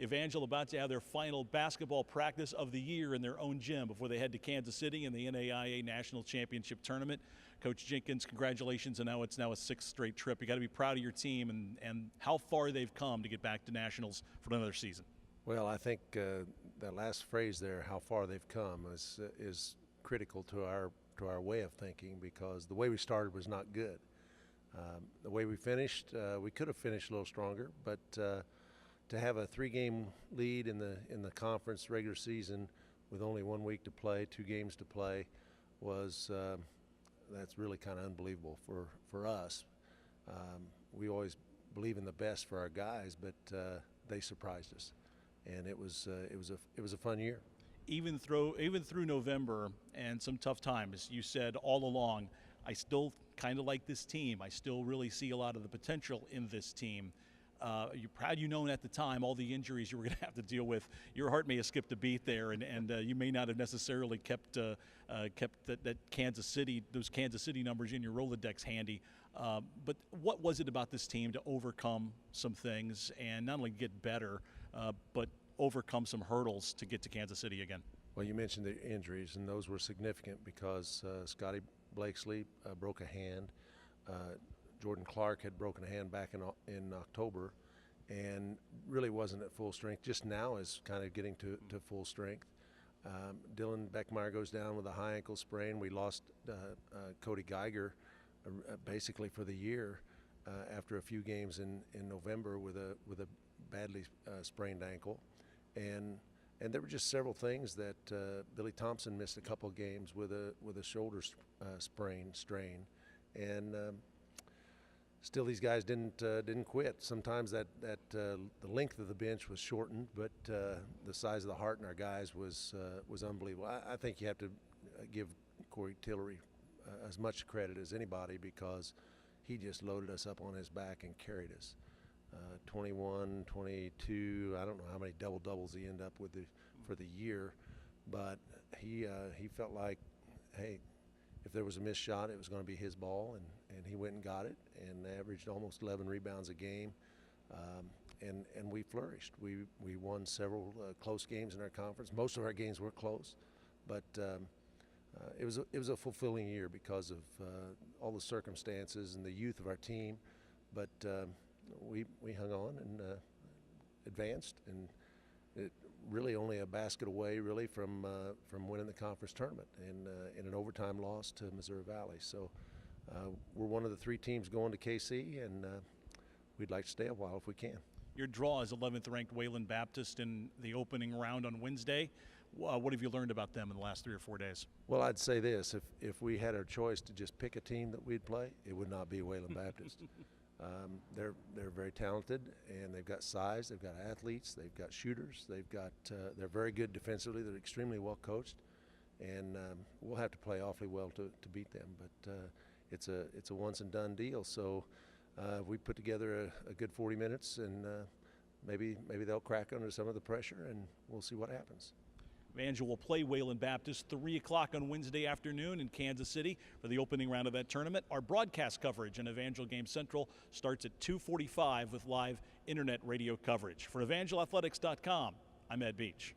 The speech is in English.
Evangel about to have their final basketball practice of the year in their own gym before they head to Kansas City in the NAIA-I National Championship Tournament. Coach Jenkins, congratulations, and it's now a 6th straight trip. You got to be proud of your team and how far they've come to get back to nationals for another season. Well, I think that last phrase there, how far they've come, is critical to our way of thinking, because the way we started was not good. The way we finished, we could have finished a little stronger, but to have a 3-game lead in the conference regular season with only 1 week to play, 2 games to play, that's really kind of unbelievable for us. We always believe in the best for our guys, but they surprised us, and it was a fun year. Even through November and some tough times, you said all along, I still kind of like this team. I still really see a lot of the potential in this team. You're proud, known at the time all the injuries you were going to have to deal with. Your heart may have skipped a beat there, and you may not have necessarily kept that Kansas City, those Kansas City numbers in your Rolodex handy. But what was it about this team to overcome some things and not only get better, but overcome some hurdles to get to Kansas City again? Well, you mentioned the injuries, and those were significant because Scotty Blakesley broke a hand. Jordan Clark had broken a hand back in October and really wasn't at full strength. Just now is kind of getting to full strength. Dylan Beckmeyer goes down with a high ankle sprain. We lost Cody Geiger basically for the year after a few games in November with a badly sprained ankle. And there were just several things that Billy Thompson missed a couple of games with a shoulder strain, and still these guys didn't quit. Sometimes that the length of the bench was shortened, but the size of the heart in our guys was unbelievable. I think you have to give Corey Tillery as much credit as anybody, because he just loaded us up on his back and carried us. 21, 22, I don't know how many double-doubles he ended up with for the year, but he felt like, hey, if there was a missed shot, it was going to be his ball, and he went and got it and averaged almost 11 rebounds a game, and we flourished. We won several close games in our conference. Most of our games were close, but it was a fulfilling year because of all the circumstances and the youth of our team, but we hung on and advanced, and it really only a basket away really from winning the conference tournament, and in an overtime loss to Missouri Valley. So we're one of the 3 teams going to KC, and we'd like to stay a while if we can. Your draw is 11th ranked Wayland Baptist in the opening round on Wednesday. What have you learned about them in the last 3 or 4 days? Well, I'd say this: if we had our choice to just pick a team that we'd play, it would not be Wayland Baptist. They're very talented, and they've got size, they've got athletes, they've got shooters, they're very good defensively, they're extremely well coached, and we'll have to play awfully well to beat them. But it's a once and done deal. So we put together a good 40 minutes, and maybe they'll crack under some of the pressure, and we'll see what happens. Evangel will play Wayland Baptist 3 o'clock on Wednesday afternoon in Kansas City for the opening round of that tournament. Our broadcast coverage in Evangel Game Central starts at 2:45 with live internet radio coverage. For EvangelAthletics.com, I'm Ed Beach.